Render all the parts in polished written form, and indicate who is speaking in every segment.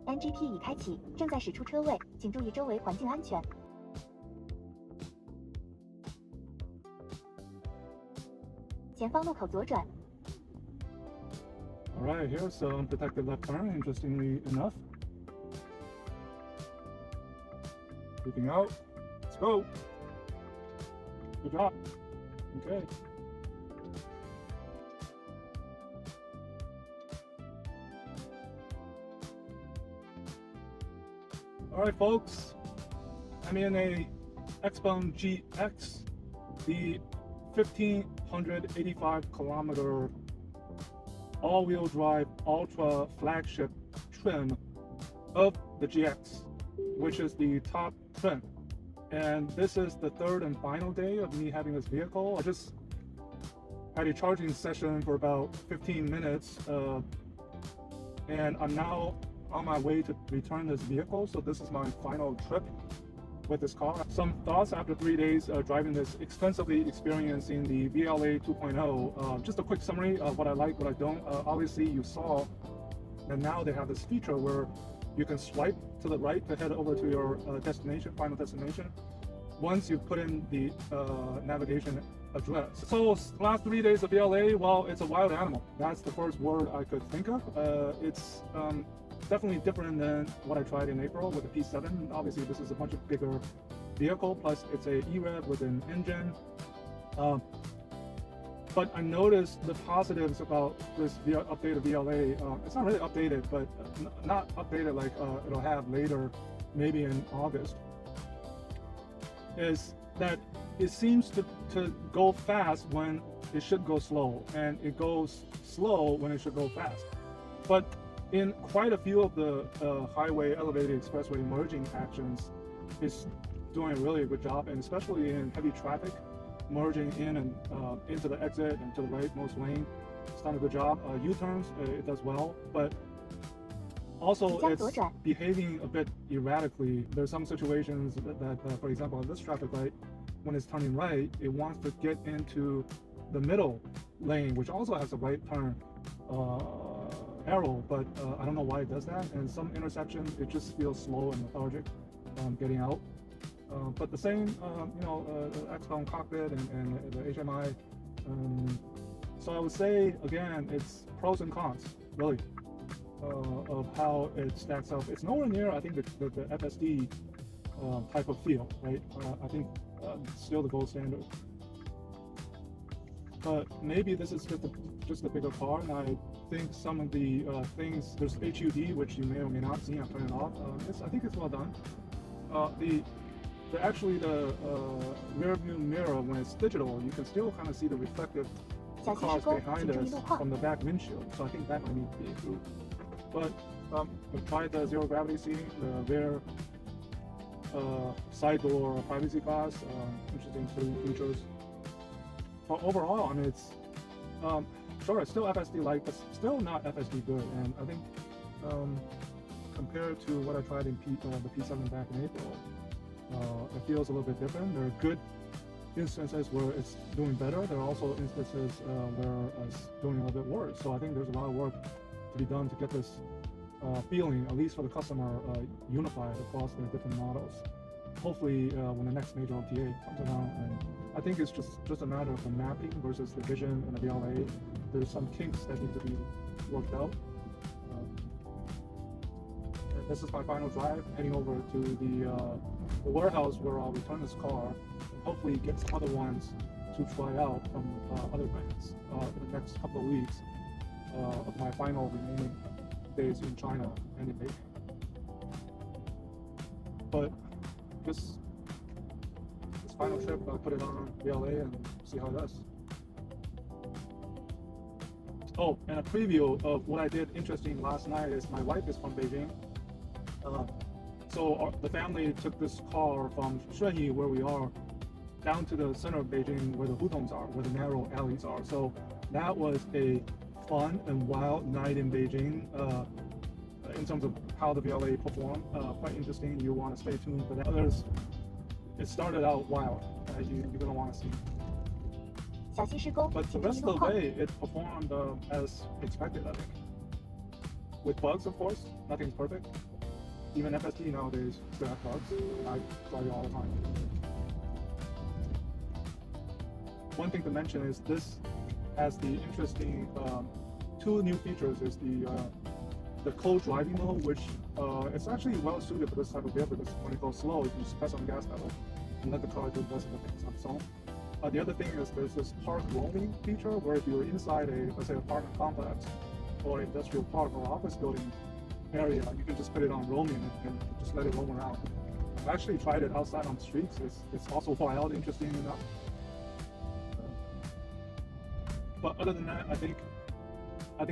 Speaker 1: NGP 已开启，正在驶出车位，请注意周围环境安全。前方路口左转。
Speaker 2: Alright, here's some protected left turn, interestingly enough. Looking out. Let's go. Good job. Okay. Alright folks, I'm in a Xpeng GX, the 1,585 kilometer all-wheel drive ultra flagship trim of the GX, which is the top trim. And this is the third and final day of me having this vehicle. I just had a charging session for about 15 minutes, and I'm now on my way to return this vehicle. So this is my final trip with this car. Some thoughts after 3 days driving this, extensively experiencing the VLA 2.0. Just a quick summary of what I like, what I don't. Obviously you saw that now they have this feature where you can swipe to the right to head over to your destination, final destination, once you put in the navigation address. So last 3 days of VLA, well, it's a wild animal. That's the first word I could think of. It's definitely different than what I tried in April with the P7. Obviously, this is a much bigger vehicle, plus it's a EREV with an engine. But I noticed the positives about this updated VLA. It's not really updated, but not updated like it'll have later, maybe in August. Is that it seems to go fast when it should go slow, and it goes slow when it should go fast. But in quite a few of the highway, elevated, expressway merging actions, it's doing a really good job, and especially in heavy traffic, merging in and into the exit and to the rightmost lane, it's done a good job. U-turns, it does well, but also it's behaving a bit erratically. There's some situations that for example, on this traffic light, when it's turning right, it wants to get into the middle lane, which also has a right turn arrow, but I don't know why it does that. And some intersections, it just feels slow and lethargic getting out. But the same, Xpeng cockpit and the HMI. So I would say, again, it's pros and cons, really, of how it stacks up. It's nowhere near, I think, the FSD type of feel, right? I think still the gold standard. But maybe this is just a bigger car, and I think some of the things, there's HUD, which you may or may not see. I'm turning it off. I think it's well done. Actually the rear view mirror, when it's digital, you can still kind of see the reflective cars behind us from the back windshield. So I think that might need to be improved. But I've tried the zero gravity seating, the rear side door privacy glass, interesting features. But overall, I mean, it's sure, it's still FSD-like, but still not FSD good. And I think compared to what I tried in the P7 back in April, it feels a little bit different. There are good instances where it's doing better. There are also instances where it's doing a little bit worse. So I think there's a lot of work to be done to get this feeling, at least for the customer, unified across the different models. Hopefully, when the next major OTA comes around, and I think it's just a matter of the mapping versus the vision and the VLA. There's some kinks that need to be worked out. This is my final drive, heading over to the warehouse where I'll return this car, and hopefully get some other ones to try out from other brands in the next couple of weeks of my final remaining days in China and in Beijing. But this final trip, I'll put it on VLA and see how it does. Oh, and a preview of what I did interesting last night is my wife is from Beijing. So the family took this car from Shunyi, where we are, down to the center of Beijing where the Hutongs are, where the narrow alleys are. So that was a fun and wild night in Beijing in terms of how the VLA performed. Quite interesting. You want to stay tuned for that. It started out wild. You're going to want to see. But the rest of the way, it performed as expected, I think. With bugs, of course. Nothing's perfect. even FSD nowadays still have bugs. I try it all the time. One thing to mention is this has the interesting two new features. Is the co-driving mode, which it's actually well suited for this type of vehicle because when it goes slow, you just press on the gas pedal and let the car do the rest of the things on its own. The other thing is there's this park roaming feature where if you're inside a, let's say, apartment complex or industrial park or office building area, you can just put it on roaming and just let it roam around. I've actually tried it outside on the streets. It's also wild, interesting enough. But other than that, I think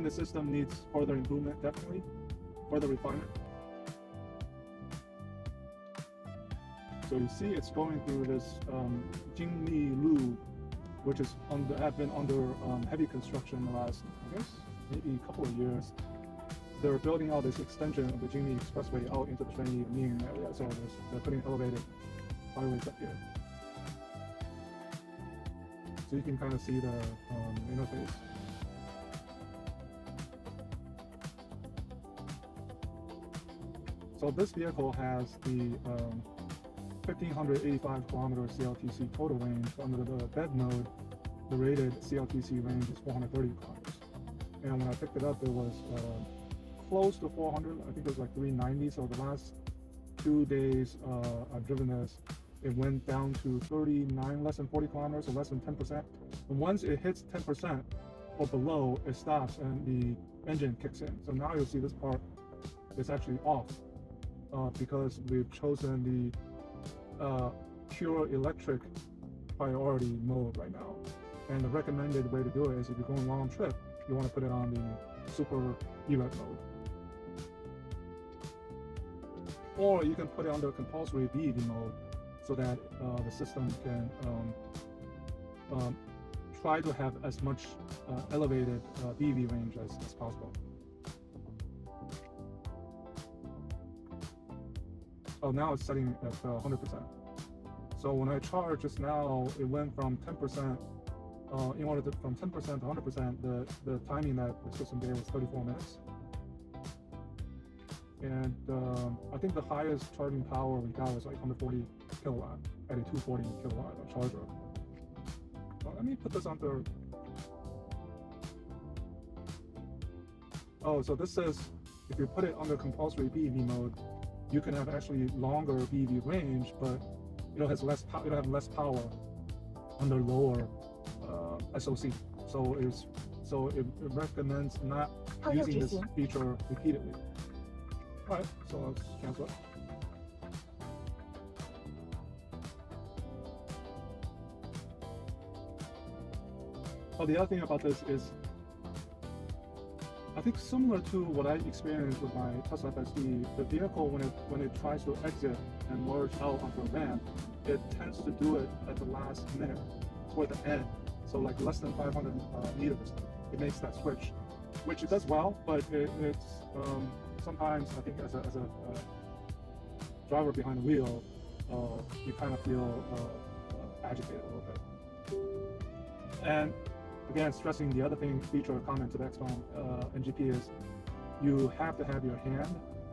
Speaker 2: the system needs further improvement, definitely, further refinement. So you see it's going through this Jingli Lu, which is have been under heavy construction the last, I guess, maybe a couple of years. They're building out this extension of the Jingli Expressway out into the Ming area, so they're putting elevated highways up here. So you can kind of see the interface. So this vehicle has the 1,585 kilometer CLTC total range. Under the bed mode, the rated CLTC range is 430 kilometers. And when I picked it up, it was close to 400. I think it was like 390. So the last 2 days I've driven this, it went down to 39, less than 40 kilometers, or less than 10%. And once it hits 10% or below, it stops and the engine kicks in. So now you'll see this part is actually off because we've chosen the pure electric priority mode right now. And the recommended way to do it is if you're going long trip, you want to put it on the super EREV mode. Or you can put it under compulsory BEV mode so that the system can try to have as much elevated BEV range as possible. Oh, now it's setting at 100%. So when I charged just now, it went from 10%. In order to from 10% to 100%, the timing that the system gave was 34 minutes. And I think the highest charging power we got was like 140 kilowatt at a 240 kilowatt charger. Let me put this under. Oh, so this says if you put it under compulsory BEV mode, you can have actually longer BEV range, but it'll have less power under lower SOC. So it recommends not using this feature repeatedly. All right, so let's cancel it. Oh, the other thing about this is, I think similar to what I experienced with my Tesla FSD, the vehicle when it tries to exit and merge out onto a ramp, it tends to do it at the last minute, toward the end. So like less than 500 meters, it makes that switch, which it does well, but it's sometimes I think as a driver behind the wheel, you kind of feel agitated a little bit. And again, stressing the other feature or comment to the Xpeng NGP is you have to have your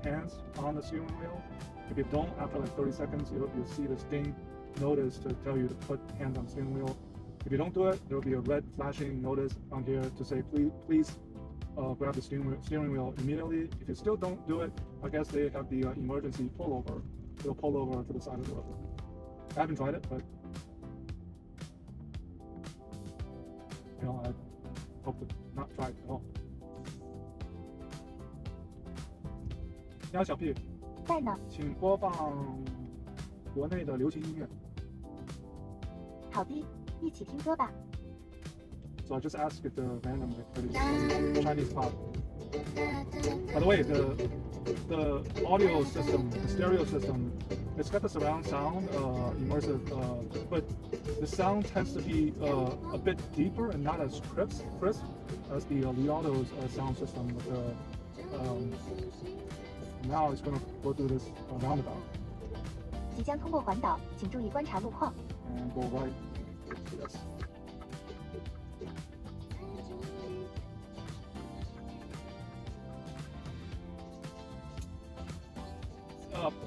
Speaker 2: hands on the steering wheel. If you don't, after like 30 seconds, you'll see this ding notice to tell you to put hands on the steering wheel. If you don't do it, there will be a red flashing notice on here to say, please grab the steering wheel immediately. If you still don't do it, I guess they have the emergency pullover. It'll pull over to the side of the road. I haven't tried it, but I hope to not try it at all. 你好，小 P，
Speaker 1: 在呢。
Speaker 2: 请播放国内的流行音乐。
Speaker 1: 好的，一起听歌吧。
Speaker 2: So I just asked it randomly for the Chinese pop. By the way, the audio system, the stereo system, it's got the surround sound, immersive, but the sound tends to be a bit deeper and not as crisp as the Li Auto's sound system. Now it's going to go through this roundabout.
Speaker 1: 即将通过环岛，请注意观察路况。
Speaker 2: And go right. Yes.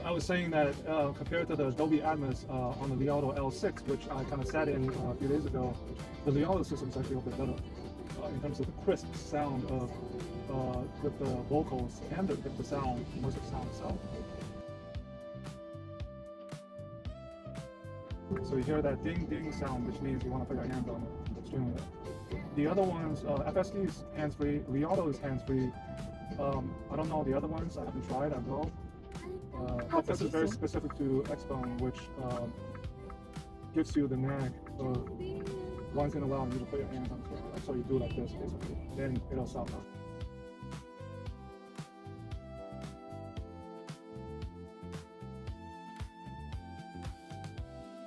Speaker 2: I was saying that compared to the Dolby Atmos on the Li Auto L6, which I kind of sat in a few days ago, the Li Auto system is actually a bit better in terms of the crisp sound of with the vocals and the sound, immersive sound itself. So you hear that ding ding sound, which means you want to put your hands on the steering wheel. The other ones, FSD is hands-free, Li Auto is hands-free. I don't know the other ones, I haven't tried, I will. But this is very specific to Xpeng, which gives you the nag of once in a while you to put your hands on the steering wheel. So you do like this basically, then it'll stop.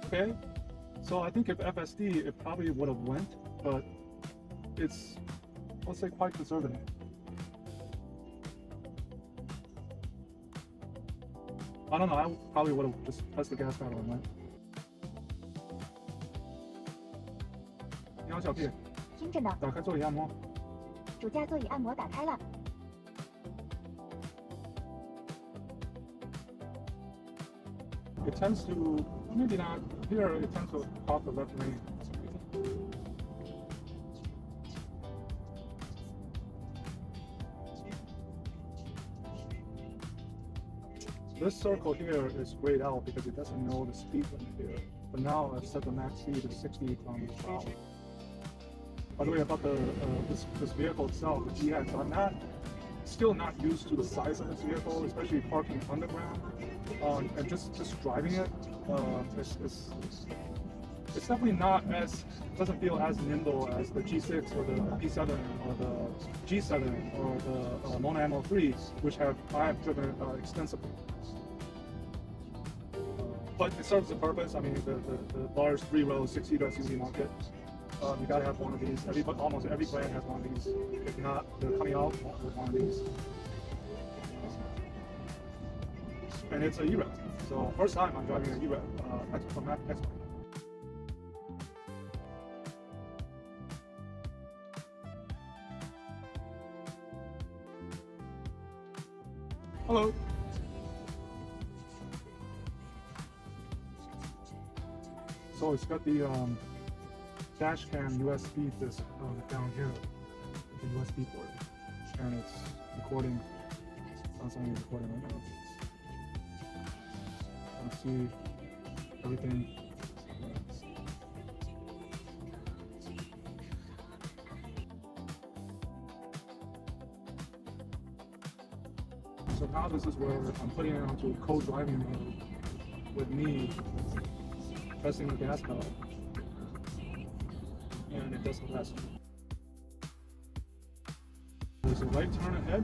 Speaker 2: Okay, so I think if FSD, it probably would have went, but it's, let's say, quite conservative. I don't know, I probably would have just pressed the gas pedal and went. 你好，小屁，
Speaker 1: 听着呢。
Speaker 2: 打开座椅按摩。
Speaker 1: 主驾座椅按摩打开了。
Speaker 2: It tends to, maybe not, here it tends to pop the left lane. This circle here is grayed out because it doesn't know the speed limit here. But now I've set the max speed to 60 kilometers per hour. By the way, about this vehicle itself, the GX, I'm still not used to the size of this vehicle, especially parking underground. And just driving it, it's definitely not doesn't feel as nimble as the G6 or the P7 or the G7 or the Mona M03, which I have driven extensively. But it serves the purpose. I mean, the large 3-row 6-seater SUV market, you gotta have one of these. Almost every brand has one of these. If not, they're coming out with one of these. And it's an EREV. So first time I'm driving an EREV from Xpeng. Hello. So it's got the dash cam USB disc down here, the USB port, and it's recording. Sounds like it's recording right now. See everything. So now this is where I'm putting it onto co-driving mode with me pressing the gas pedal, and it does the rest. There's a right turn ahead.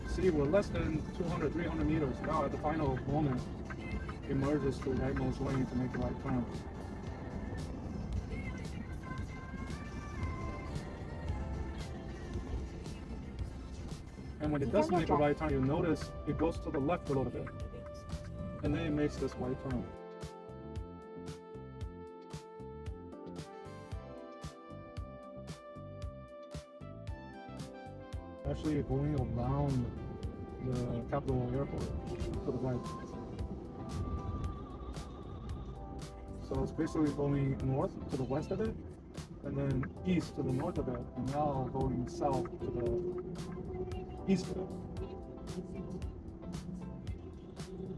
Speaker 2: See, we're less than 200, 300 meters. Now at the final moment, it merges to the rightmost lane to make the right turn. And when it does make a right turn, you'll notice it goes to the left a little bit. And then it makes this right turn. Actually going around the capital airport to the right. So it's basically going north to the west of it, and then east to the north of it, and now going south to the east of it.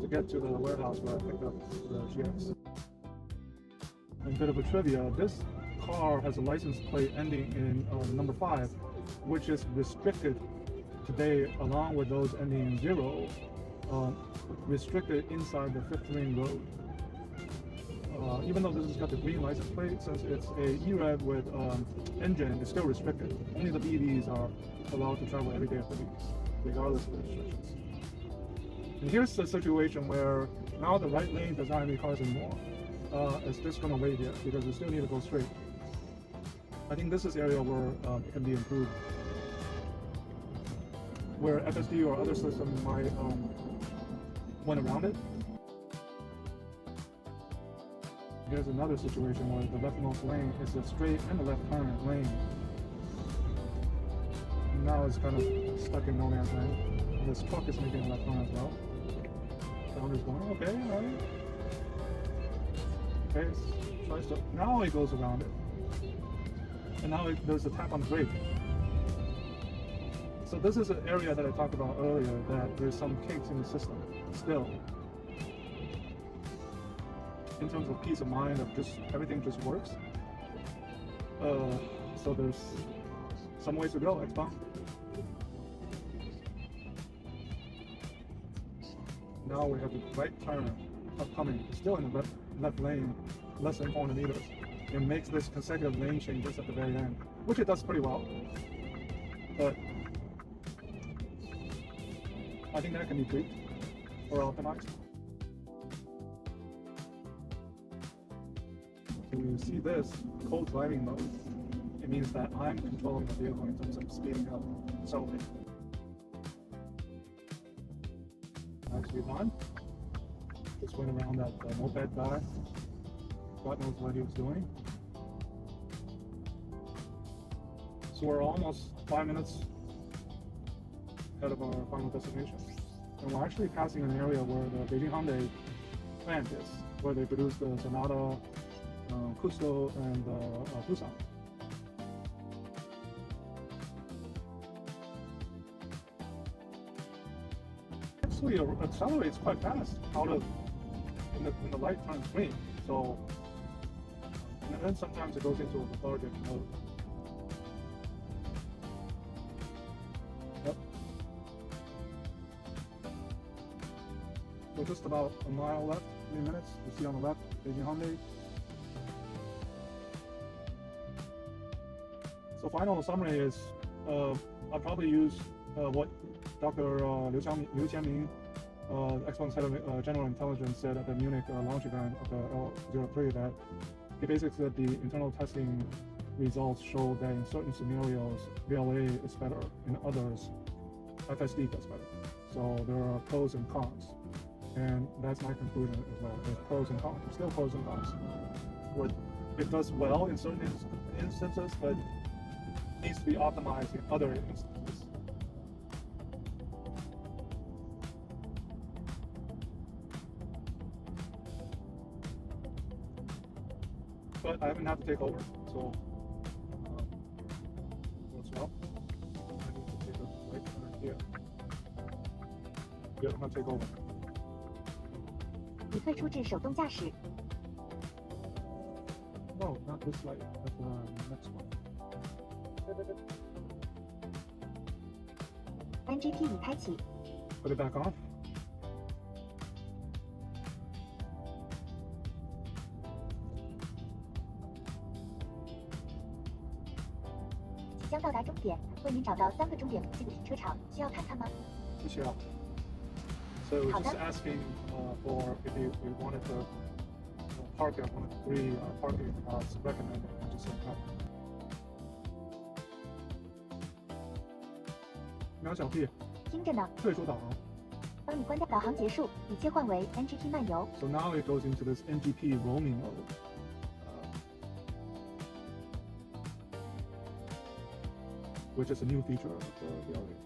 Speaker 2: To get to the warehouse where I picked up the GX. And a bit of a trivia, this car has a license plate ending in number 5, which is restricted today, along with those ending in 0, restricted inside the 5th lane road. Even though this has got the green license plate, since it's a EREV with engine, it's still restricted. Only the BEVs are allowed to travel every day of the week, regardless of the restrictions. And here's the situation where now the right lane does not have any cars anymore. It's just going to wait here because we still need to go straight. I think this is the area where it can be improved, where FSD or other systems might went around it. There's another situation where the leftmost lane is a straight and the left turn lane. And now it's kind of stuck in no man's land. this truck is making a left turn as well. Boundary's going, okay, alright. Okay, tries to, now it goes around it. And now there's a tap on the brake. So this is an area that I talked about earlier, that there's some kinks in the system still. In terms of peace of mind of just everything just works. So there's some ways to go, Xpeng. Now we have the right turn upcoming, still in the left lane, less than 400 meters. It makes this consecutive lane changes at the very end, which it does pretty well. But I think that can be tweaked or optimized. So you see this co-driving mode. It means that I'm controlling the vehicle in terms of speeding up. So actually done. Just went around that moped guy. God knows what he was doing. So we're almost 5 minutes ahead of our final destination. And we're actually passing an area where the Beijing Hyundai plant is, where they produce the Sonata, Cusco, and Busan. Actually accelerates quite fast out of in the light turns green. So, and then sometimes it goes into a lethargic mode. Yep. So just about a mile left, 3 minutes. You see on the left, Beijing Hyundai. So final summary is, I'll probably use what Dr. Liu Qianming, Xpeng's head of General Intelligence, said at the Munich launch event of the L03, that he basically said the internal testing results show that in certain scenarios, VLA is better, in others, FSD does better. So there are pros and cons. And that's my conclusion as well. There's pros and cons. There's still pros and cons. Where it does well in certain instances, but needs to be optimized in other instances. But I haven't had to take over, so works well. I need to take a right turn here. Yeah, I'm gonna take over.
Speaker 1: 已退出至手动驾驶。
Speaker 2: No, not this light. That's the next one.
Speaker 1: NGP 已开启。
Speaker 2: Put it back on.
Speaker 1: 即将到达终点，为您找到3个终点附近的停车场，需要看看吗？
Speaker 2: 不需要。So just asking for if you wanted to park at one of the 3 parking lots recommended, just like that. 苗小弟，
Speaker 1: 听着呢。
Speaker 2: 退出导航。
Speaker 1: 帮你关掉导航结束，已切换为 NGP 漫游。
Speaker 2: So now it goes into this NGP roaming mode. Which is a new feature of the VLA.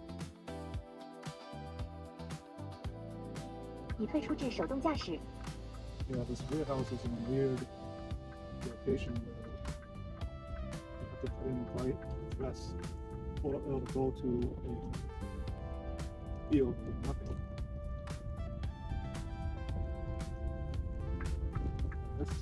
Speaker 1: 已退出至手动驾驶。
Speaker 2: Yeah, this warehouse is in a weird location where you have to put in the right address or it'll go to a field with nothing. This.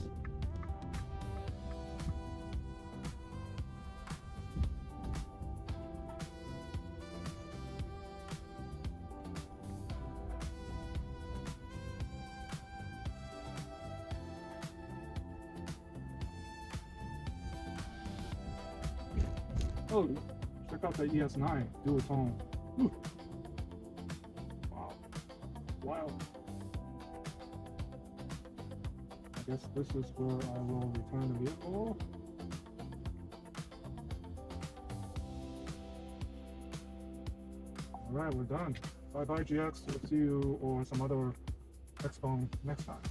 Speaker 2: Oh, check out the ES9 dual tone. Ooh. Wow. Wow. I guess this is where I will return the vehicle. Alright, we're done. Bye bye GX. We'll see you or some other Xpeng next time.